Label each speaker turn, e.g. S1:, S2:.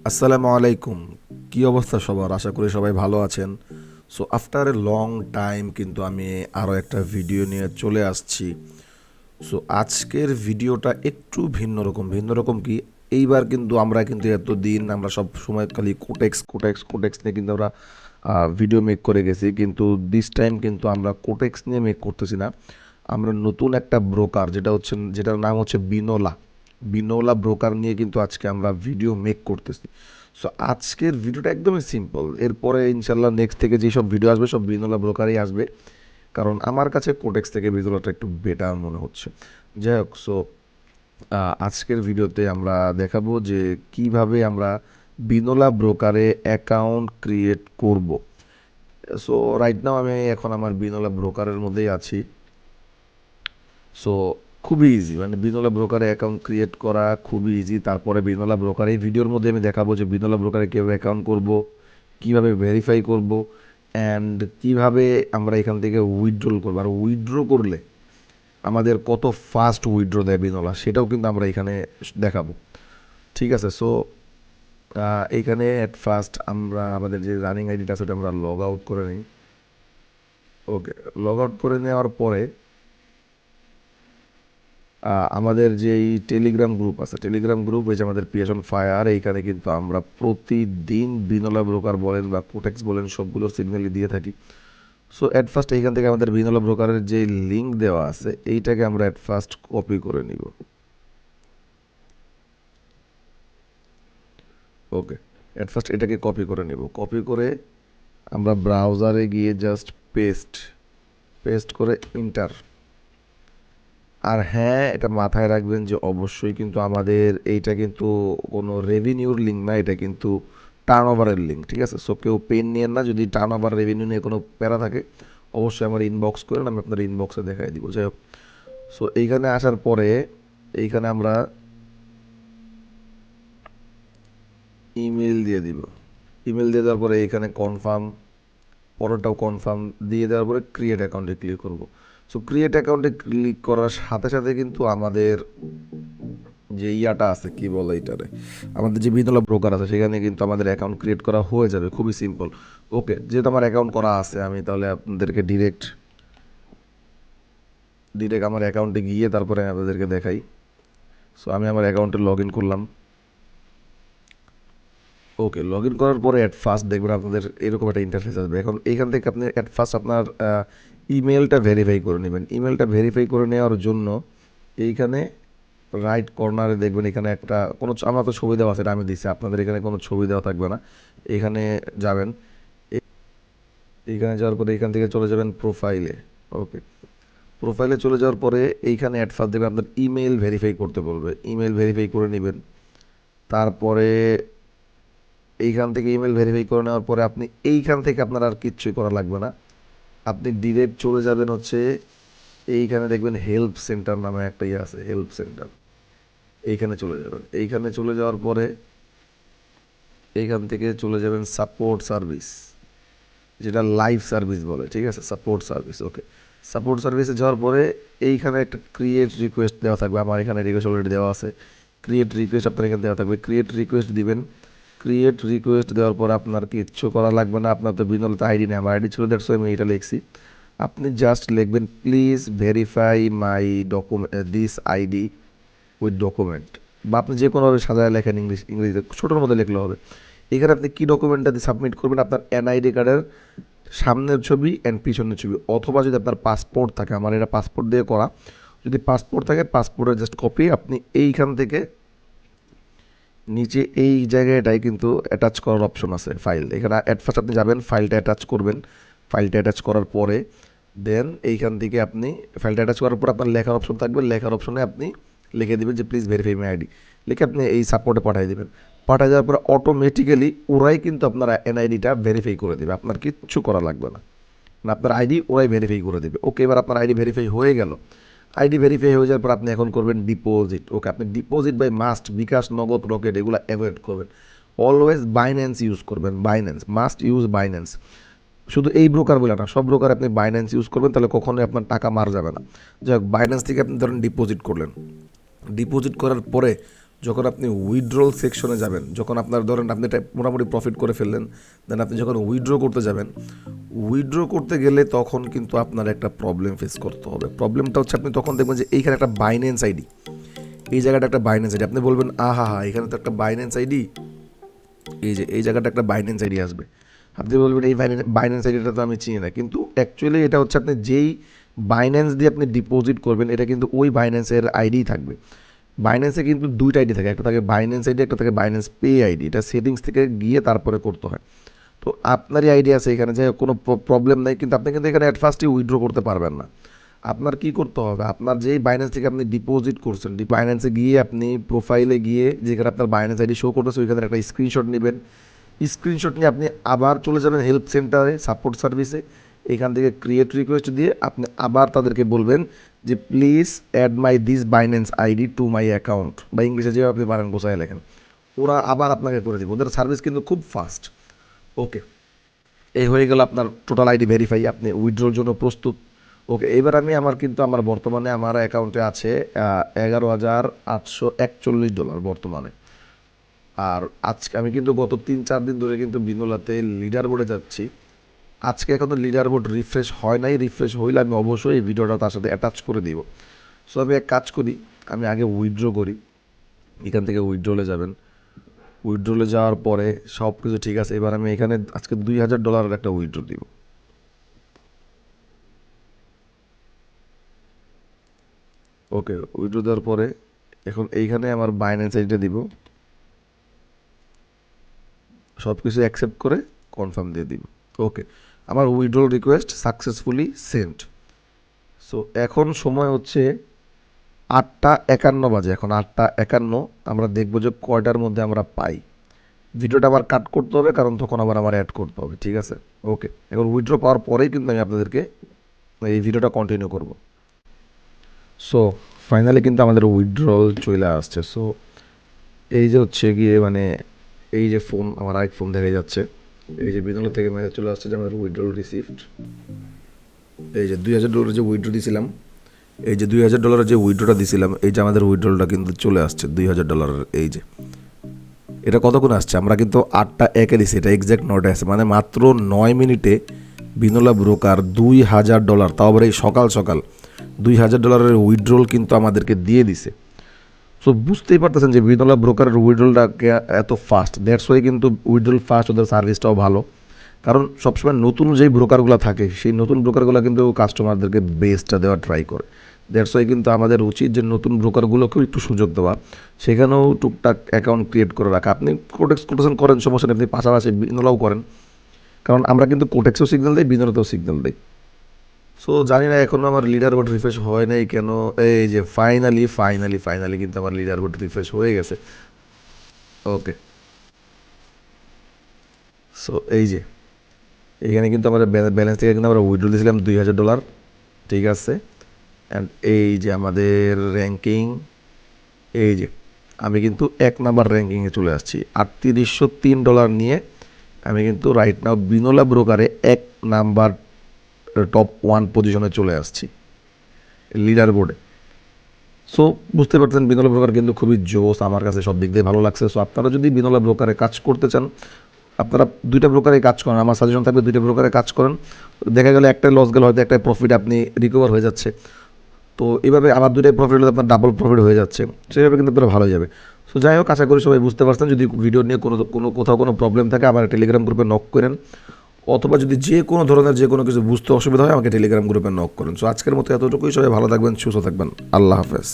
S1: আসসালামু আলাইকুম। কি অবস্থা সবার? আশা করি সবাই ভালো আছেন। So after a long time কিন্তু আমি আরও একটা ভিডিও নিয়ে চলে আসছি। সো আজকের ভিডিওটা একটু ভিন্ন রকম কি, এইবার কিন্তু আমরা এতদিন আমরা সব সময় খালি কোটেক্স নিয়ে কিন্তু আমরা ভিডিও মেক করে গেছি, কিন্তু দিস টাইম কিন্তু আমরা কোটেক্স নিয়ে মেক করতেছি না। আমরা নতুন একটা ব্রোকার যেটার নাম হচ্ছে বিনোলা বিনোলা ব্রোকার নিয়ে কিন্তু আজকে আমরা ভিডিও মেক করতেছি। সো আজকের ভিডিওটা একদমই সিম্পল। এরপরে ইনশাল্লাহ নেক্সট থেকে যেসব ভিডিও আসবে সব বিনোলা ব্রোকারই আসবে, কারণ আমার কাছে কোটেক্স থেকে বিনোলাটা একটু বেটার মনে হচ্ছে। যাই হোক, সো আজকের ভিডিওতে আমরা দেখাবো যে কিভাবে আমরা বিনোলা ব্রোকারে অ্যাকাউন্ট ক্রিয়েট করব। সো রাইট নাও আমি এখন আমার বিনোলা ব্রোকারের মধ্যেই আছি। সো খুবই ইজি, মানে বিনোলা ব্রোকারে অ্যাকাউন্ট ক্রিয়েট করা খুবই ইজি। তারপরে বিনোলা ব্রোকার এই ভিডিওর মধ্যে আমি দেখাবো যে বিনোলা ব্রোকারে কীভাবে অ্যাকাউন্ট করব, কীভাবে ভেরিফাই করব, অ্যান্ড কীভাবে আমরা এখান থেকে উইথড্রল করবো। আর উইথড্র করলে আমাদের কত ফাস্ট উইথড্র দেয় বিনোলা, সেটাও কিন্তু আমরা এখানে দেখাবো। ঠিক আছে, সো এইখানে অ্যাট ফার্স্ট আমরা আমাদের যে রানিং আইডিটা আছে ওটা আমরা লগ আউট করে নিই। ওকে, লগ আউট করে নেওয়ার পরে আমাদের যেই টেলিগ্রাম গ্রুপ আছে, টেলিগ্রাম গ্রুপ হয়েছে আমাদের পিএস ফায়ার। এইখানে কিন্তু আমরা প্রতিদিন বিনোলা ব্রোকার বলেন বা কোটেক্স বলেন সবগুলো সিগন্যালই দিয়ে থাকি। সো অ্যাট ফার্স্ট এইখান থেকে আমাদের বিনোলা ব্রোকারের যে লিঙ্ক দেওয়া আছে এইটাকে আমরা অ্যাট ফার্স্ট কপি করে নিব। ওকে, অ্যাট ফার্স্ট এটাকে কপি করে নিব। কপি করে আমরা ব্রাউজারে গিয়ে জাস্ট পেস্ট পেস্ট করে ইন্টার। আর হ্যাঁ, এটা মাথায় রাখবেন যে অবশ্যই কিন্তু আমাদের এইটা কিন্তু কোনো রেভিনিউর লিঙ্ক না, এটা কিন্তু টার্ন ওভারের লিঙ্ক। ঠিক আছে, সো কেউ পেন নিয়েন না। যদি টার্ন ওভার রেভিনিউ নিয়ে কোনো প্যারা থাকে অবশ্যই আমার ইনবক্স করেন, আমি আপনার ইনবক্সে দেখাই দিব। যাই হোক, সো এইখানে আসার পরে এইখানে আমরা ইমেল দিয়ে দিব। ইমেল দিয়ে দেওয়ার পরে এইখানে কনফার্ম, পরেরটাও কনফার্ম দিয়ে দেওয়ার পরে ক্রিয়েট অ্যাকাউন্টে ক্লিক করব। সো ক্রিয়েট অ্যাকাউন্টে ক্লিক করার সাথে সাথে কিন্তু আমাদের যে ইয়াটা আছে, কি বলে এটারে, আমাদের যে বিনোলা ব্রোকার আছে সেখানে কিন্তু আমাদের অ্যাকাউন্ট ক্রিয়েট করা হয়ে যাবে, খুবই সিম্পল। ওকে, যেহেতু আমার অ্যাকাউন্ট করা আছে আমি তাহলে আপনাদেরকে ডিরেক্ট ডিরেক্ট আমার অ্যাকাউন্টে গিয়ে তারপরে আপনাদেরকে দেখাই। সো আমি আমার অ্যাকাউন্টে লগ ইন করলাম। ওকে, লগ ইন করার পরে অ্যাট ফার্স্ট দেখবেন আপনাদের এরকম একটা ইন্টারফেস আসবে। এখন এইখান থেকে আপনি অ্যাট ফার্স্ট আপনার ইমেলটা ভেরিফাই করে নেবেন। ইমেলটা ভেরিফাই করে নেওয়ার জন্য এইখানে রাইট কর্নারে দেখবেন এখানে একটা কোনো আমার তো ছবি দেওয়া আছে, এটা আমি দিচ্ছি, আপনাদের এখানে কোনো ছবি দেওয়া থাকবে না। এখানে যাবেন, এইখানে যাওয়ার পরে এইখান থেকে চলে যাবেন প্রোফাইলে। ওকে, প্রোফাইলে চলে যাওয়ার পরে এইখানে অ্যাট ফার্স্ট দেখবেন আপনার ইমেল ভেরিফাই করতে বলবে। ইমেল ভেরিফাই করে নেবেন। তারপরে এইখান থেকে ইমেল ভেরিফাই করে নেওয়ার পরে আপনি এইখান থেকে আপনার আর কিচ্ছুই করা লাগবে না। আপনি ডিরেক্ট চলে যাবেন হচ্ছে এইখানে দেখবেন হেল্প সেন্টার নামে একটা ইয়ে আছে, হেল্প সেন্টার। এইখানে চলে যাবেন। এইখানে চলে যাওয়ার পরে এইখান থেকে চলে যাবেন সাপোর্ট সার্ভিস, যেটা লাইভ সার্ভিস বলে। ঠিক আছে, সাপোর্ট সার্ভিস। ওকে, সাপোর্ট সার্ভিসে যাওয়ার পরে এইখানে একটা ক্রিয়েট রিকোয়েস্ট দেওয়া থাকবে। আমার এখানে রিকোয়েস্ট অলরেডি দেওয়া আছে। ক্রিয়েট রিকোয়েস্ট আপনার এখানে দেওয়া থাকবে, ক্রিয়েট রিকোয়েস্ট দিবেন। ক্রিয়েট রিকোয়েস্ট দেওয়ার পর আপনার কিচ্ছু করা লাগবে না। আপনার তো বিনলতে আইডি নেই, আমার আইডি ছিল, দ্যাটস আমি এটা লিখছি। আপনি জাস্ট লিখবেন please verify my document this ID with document, বা আপনি যে কোনোভাবে সাজায় লেখেন, ইংরেজিতে ছোটোর মধ্যে লিখলে হবে। এখানে আপনি কী ডকুমেন্টটা দিয়ে সাবমিট করবেন? আপনার এনআইডি কার্ডের সামনের ছবি অ্যান্ড পিছনের ছবি, অথবা যদি আপনার পাসপোর্ট থাকে, আমার এটা পাসপোর্ট দিয়ে করা, যদি পাসপোর্ট থাকে পাসপোর্টের জাস্ট কপি আপনি এইখান থেকে নিচে এই জায়গাটায় কিন্তু অ্যাটাচ করার অপশন আছে, ফাইল। এখানে অ্যাট ফার্স্ট আপনি যাবেন, ফাইলটা অ্যাটাচ করবেন। ফাইলটা অ্যাটাচ করার পরে দেন এইখান থেকে আপনি ফাইলটা অ্যাটাচ করার পর আপনার লেখার অপশন থাকবে, লেখার অপশনে আপনি লিখে দেবেন যে প্লিজ ভেরিফাই মাই আইডি। লিখে আপনি এই সাপোর্টে পাঠিয়ে দেবেন। পাঠিয়ে যাওয়ার পরে অটোমেটিক্যালি ওরাই কিন্তু আপনার এনআইডিটা ভেরিফাই করে দেবে, আপনার কিচ্ছু করা লাগবে না। না, আপনার আইডি ওরাই ভেরিফাই করে দেবে। ওকে, এবার আপনার আইডি ভেরিফাই হয়ে গেল। আইডি ভেরিফাই হয়ে যাওয়ার পর আপনি এখন করবেন ডিপোজিট। ওকে, আপনি ডিপোজিট বাই মাস্ট বিকাশ, নগদ, রকেট এগুলো অ্যাভয়েড করবেন। অলওয়েজ বাইন্যান্স ইউজ করবেন, বাইন্যান্স মাস্ট ইউজ বাইন্যান্স। শুধু এই ব্রোকার বলে না, সব ব্রোকার আপনি বাইন্যান্স ইউজ করবেন, তাহলে কখনোই আপনার টাকা মার যাবে না। যাই হোক, বাইন্যান্স থেকে আপনি ধরেন ডিপোজিট করলেন। ডিপোজিট করার পরে যখন আপনি উইথড্রল সেকশনে যাবেন, যখন আপনার ধরেন আপনি এটা মোটামুটি প্রফিট করে ফেললেন, দেন আপনি যখন উইথড্র করতে যাবেন, উইথড্র করতে গেলে তখন কিন্তু আপনার একটা প্রবলেম ফেস করতে হবে। প্রবলেমটা হচ্ছে আপনি তখন দেখবেন যে এইখানে একটা বাইন্যান্স আইডি, এই জায়গাটা একটা বাইন্যান্স আইডি, আপনি বলবেন আহা হা এখানে তো একটা বাইন্যান্স আইডি, এই জায়গাটা একটা বাইন্যান্স আইডি আসবে, আপনি বলবেন এই বাইন্যান্স আইডিটা তো আমি চিনি না, কিন্তু অ্যাকচুয়ালি এটা হচ্ছে আপনি যেই বাইন্যান্স দিয়ে আপনি ডিপোজিট করবেন এটা কিন্তু ওই বাইন্যান্সের আইডিই থাকবে। বাইন্যান্সে কিন্তু দুইটা আইডি থাকে, একটা থাকে বাইন্যান্স আইডি, একটা থাকে বাইন্যান্স পে আইডি, এটা সেটিংস থেকে গিয়ে তারপরে করতে হয়। তো আপনারই আইডি আছে এখানে, যে কোনো প্রবলেম নেই, কিন্তু আপনি কিন্তু এখানে অ্যাট ফার্স্টই উইথড্র করতে পারবেন না। আপনার কি করতে হবে, আপনার যেই বাইন্যান্স থেকে আপনি ডিপোজিট করছেন, বাইন্যান্সে গিয়ে আপনি প্রোফাইলে গিয়ে যেখানে আপনার বাইন্যান্স আইডি শো করতেছে ওইখানে একটা স্ক্রিনশট নেবেন। স্ক্রিনশট নিয়ে আপনি আবার চলে যাবেন হেল্প সেন্টারে, সাপোর্ট সার্ভিসে, এখান থেকে ক্রিয়েট রিকোয়েস্ট দিয়ে আপনি আবার তাদেরকে বলবেন যে please add my this Binance ID to my account, বা ইংলিশে যেভাবে আপনি পারেন গোছায় লেখেন, ওরা আবার আপনাকে করে দেবে। ওদের সার্ভিস কিন্তু খুব ফাস্ট। ওকে, এই হয়ে গেল আপনার টোটাল আইডি ভেরিফাই, আপনি উইথড্রোর জন্য প্রস্তুত। ওকে, এবার আমি আমার বর্তমানে আমার অ্যাকাউন্টে আছে $11,841 বর্তমানে। আর আজকে আমি কিন্তু গত 3-4 দিন ধরে কিন্তু বিনোলাতে লিডার বোর্ডে যাচ্ছি। আজকে এখনও লিডার বোর্ড রিফ্রেশ হয় নাই, রিফ্রেশ হইলে আমি অবশ্যই এই ভিডিওটা তার সাথে অ্যাটাচ করে দিব। সো আমি এক কাজ করি, আমি আগে উইথড্র করি, এখান থেকে উইথড্রলে যাবেন। উইথড্রলে যাওয়ার পরে সব কিছু ঠিক আছে, এবার আমি এখানে আজকে $2,000 একটা উইথড্র দিব। ওকে, উইথড্র দেওয়ার পরে এখন এইখানে আমার বাইন্যান্স আইডিটা দিব, সব কিছু অ্যাকসেপ্ট করে কনফার্ম দিয়ে দিব। ওকে, আমার withdrawal request successfully send. So এখন সময় হচ্ছে 8:51 বাজে, এখন 8:51, আমরা দেখবো যে কয়টার মধ্যে আমরা পাই। ভিডিওটা আবার কাট করতে হবে কারণ তখন আবার আমার অ্যাড করতে হবে, ঠিক আছে? ওকে, এখন উইথড্র পাওয়ার পরেই কিন্তু আমি আপনাদেরকে এই ভিডিওটা কন্টিনিউ করব। সো ফাইনালি কিন্তু আমাদের উইথড্রল চলে আসছে। সো এই যে হচ্ছে গিয়ে মানে এই যে ফোন, আমার আরেক ফোন দেখা যাচ্ছে, এই যে বিনোলা থেকে মেসেজ চলে আসছে যে আমাদের উইথড্রল রিসিভড। এই যে $2,000 যে উইথড্র দিয়েছিলাম, এই যে $2,000 যে উইথড্রটা দিয়েছিলাম, এই যে আমাদের উইথড্রলটা কিন্তু চলে আসছে $2,000। এই যে এটা কতক্ষণ আসছে, আমরা কিন্তু 8:01 দিছি, এটা এক্স্যাক্ট 9টায় আছে, মানে মাত্র 9 মিনিটে বিনোলা ব্রোকার $2,000, তাও আবার এই সকাল সকাল $2,000 উইথড্রল কিন্তু আমাদেরকে দিয়ে দিছে। সো বুঝতেই পারতেছেন যে বিনোলা ব্রোকারের উইথড্রলটাকে এত ফাস্ট, দ্যাটস ওয়াই কিন্তু উইথড্রল ফাস্ট, ওদের সার্ভিসটাও ভালো। কারণ সবসময় নতুন যেই ব্রোকারগুলো থাকে সেই নতুন ব্রোকারগুলো কিন্তু কাস্টমারদেরকে বেস্টটা দেওয়ার ট্রাই করে। দ্যাটস ওয়াই কিন্তু আমাদের উচিত যে নতুন ব্রোকারগুলোকেও একটু সুযোগ দেওয়া, সেখানেও টুকটাক অ্যাকাউন্ট ক্রিয়েট করে রাখা। আপনি কোটেক্স কোটেশন করেন, সমস্যা নেই, আপনি পাশাপাশি বিনোলাও করেন, কারণ আমরা কিন্তু কোটেক্সেও সিগন্যাল দিই, বিনোলাতেও সিগন্যাল দিই। সো জানি না এখনও আমার লিডার বোর্ড রিফ্রেশ হয় নাই কেন। এই যে ফাইনালি কিন্তু আমার লিডার বোর্ড রিফ্রেশ হয়ে গেছে। ওকে, সো এই যে এখানে কিন্তু আমাদের ব্যালেন্স থেকে কিন্তু আমরা উইথড্র দিয়েছিলাম $2,000, ঠিক আছে? অ্যান্ড এই যে আমাদের র্যাঙ্কিং, এই যে আমি কিন্তু 1 নাম্বার র্যাঙ্কিংয়ে চলে আসছি $3,803 নিয়ে। আমি কিন্তু রাইট নাও বিনোলা ব্রোকারে 1 নাম্বার টপ 1 পজিশনে চলে আসছি লিডার বোর্ডে। সো বুঝতে পারছেন বিনোলা ব্রোকার কিন্তু খুবই জোস, আমার কাছে সব দিক দিয়ে ভালো লাগছে। সো আপনারা যদি বিনোলা ব্রোকারে কাজ করতে চান, আপনারা 2টা ব্রোকারে কাজ করেন, আমার সাজেশন থাকবে 2টা ব্রোকারে কাজ করেন। দেখা গেলে একটাই লস গেল, হয়তো একটাই প্রফিট আপনি রিকভার হয়ে যাচ্ছে। তো এইভাবে আবার 2টাই প্রফিট হলে আপনার ডাবল প্রফিট হয়ে যাচ্ছে, সেভাবে কিন্তু আপনারা ভালো যাবে। সো যাই হোক, আশা করি সবাই বুঝতে পারছেন। যদি ভিডিও নিয়ে কোথাও কোনো প্রবলেম থাকে আমার টেলিগ্রাম গ্রুপে নক করেন, অথবা যদি যে কোনো ধরনের যে কোনো কিছু বুঝতে অসুবিধা হয় আমাকে টেলিগ্রাম গ্রুপে নক করেন। সো আজকের মতো এতটুকুই, সবাই ভালো থাকবেন, সুস্থ থাকবেন, আল্লাহ হাফেজ।